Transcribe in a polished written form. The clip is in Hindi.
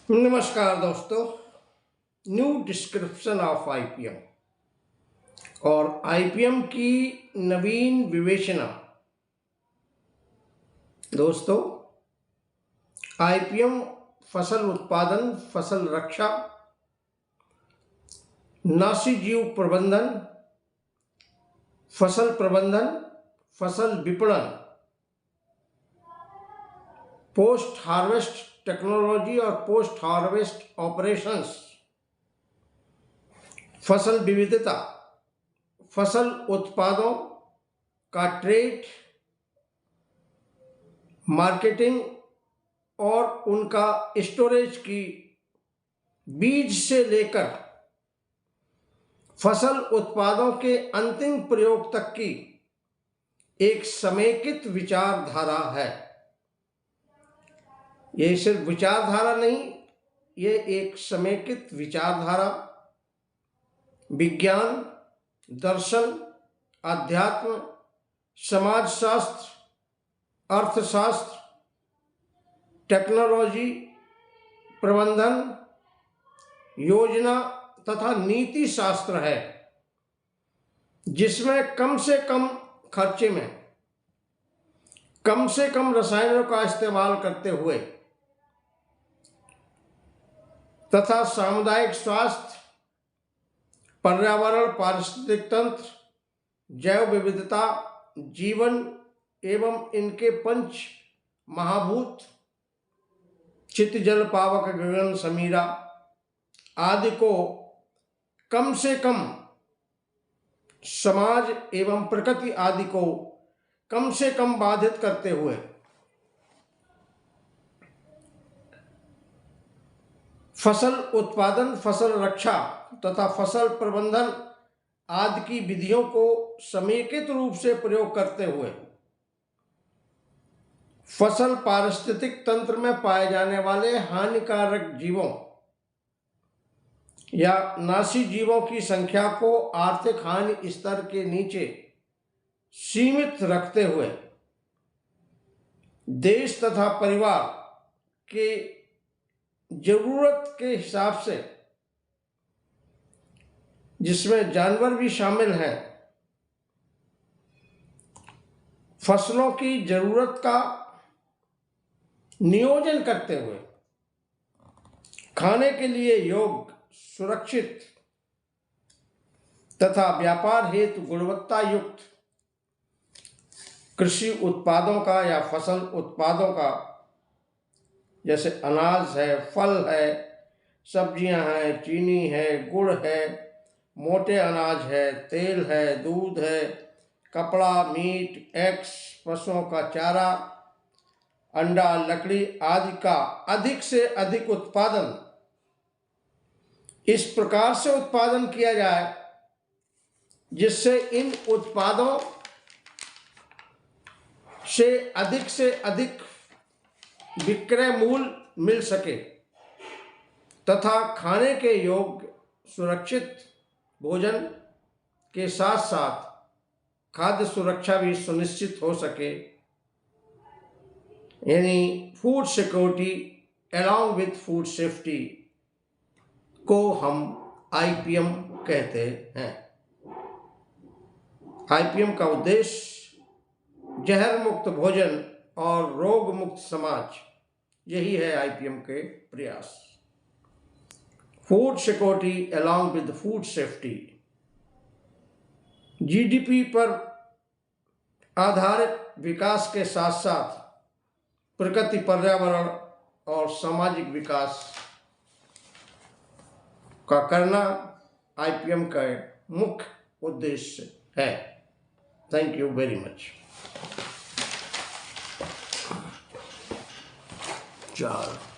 नमस्कार दोस्तों। न्यू डिस्क्रिप्शन ऑफ आईपीएम और आईपीएम की नवीन विवेचना। दोस्तों, आईपीएम फसल उत्पादन, फसल रक्षा, नासी जीव प्रबंधन, फसल विपणन, पोस्ट हार्वेस्ट टेक्नोलॉजी और पोस्ट हार्वेस्ट ऑपरेशंस, फसल विविधता, फसल उत्पादों का ट्रेड, मार्केटिंग और उनका स्टोरेज की बीज से लेकर फसल उत्पादों के अंतिम प्रयोग तक की एक समेकित विचारधारा है। ये सिर्फ विचारधारा नहीं, ये एक समेकित विचारधारा विज्ञान, दर्शन, अध्यात्म, समाजशास्त्र, अर्थशास्त्र, टेक्नोलॉजी, प्रबंधन, योजना तथा नीति शास्त्र है, जिसमें कम से कम खर्चे में कम से कम रसायनों का इस्तेमाल करते हुए तथा सामुदायिक स्वास्थ्य, पर्यावरण, पारिस्थितिक तंत्र, जैव विविधता, जीवन एवं इनके पंच महाभूत चित्त, जल, पावक, गगन, समीरा आदि को कम से कम, समाज एवं प्रकृति आदि को कम से कम बाधित करते हुए फसल उत्पादन, फसल रक्षा तथा फसल प्रबंधन आदि की विधियों को समेकित रूप से प्रयोग करते हुए फसल पारिस्थितिक तंत्र में पाए जाने वाले हानिकारक जीवों या नासी जीवों की संख्या को आर्थिक हानि स्तर के नीचे सीमित रखते हुए देश तथा परिवार के जरूरत के हिसाब से, जिसमें जानवर भी शामिल हैं, फसलों की जरूरत का नियोजन करते हुए खाने के लिए योग्य, सुरक्षित तथा व्यापार हेतु गुणवत्ता युक्त कृषि उत्पादों का या फसल उत्पादों का, जैसे अनाज है, फल है, सब्जियां हैं, चीनी है, गुड़ है, मोटे अनाज है, तेल है, दूध है, कपड़ा, मीट, एग्स, पशुओं का चारा, अंडा, लकड़ी आदि का अधिक से अधिक उत्पादन इस प्रकार से उत्पादन किया जाए जिससे इन उत्पादों से अधिक विक्रय मूल्य मिल सके तथा खाने के योग्य सुरक्षित भोजन के साथ साथ खाद्य सुरक्षा भी सुनिश्चित हो सके, यानी food security along with food safety को हम आईपीएम कहते हैं। आईपीएम का उद्देश्य जहर मुक्त भोजन और रोग मुक्त समाज, यही है आईपीएम के प्रयास। Food security along with food safety, GDP पर आधारित विकास के साथ साथ प्रकृति, पर्यावरण और सामाजिक विकास का करना आईपीएम का मुख्य उद्देश्य है। Thank you very much. 4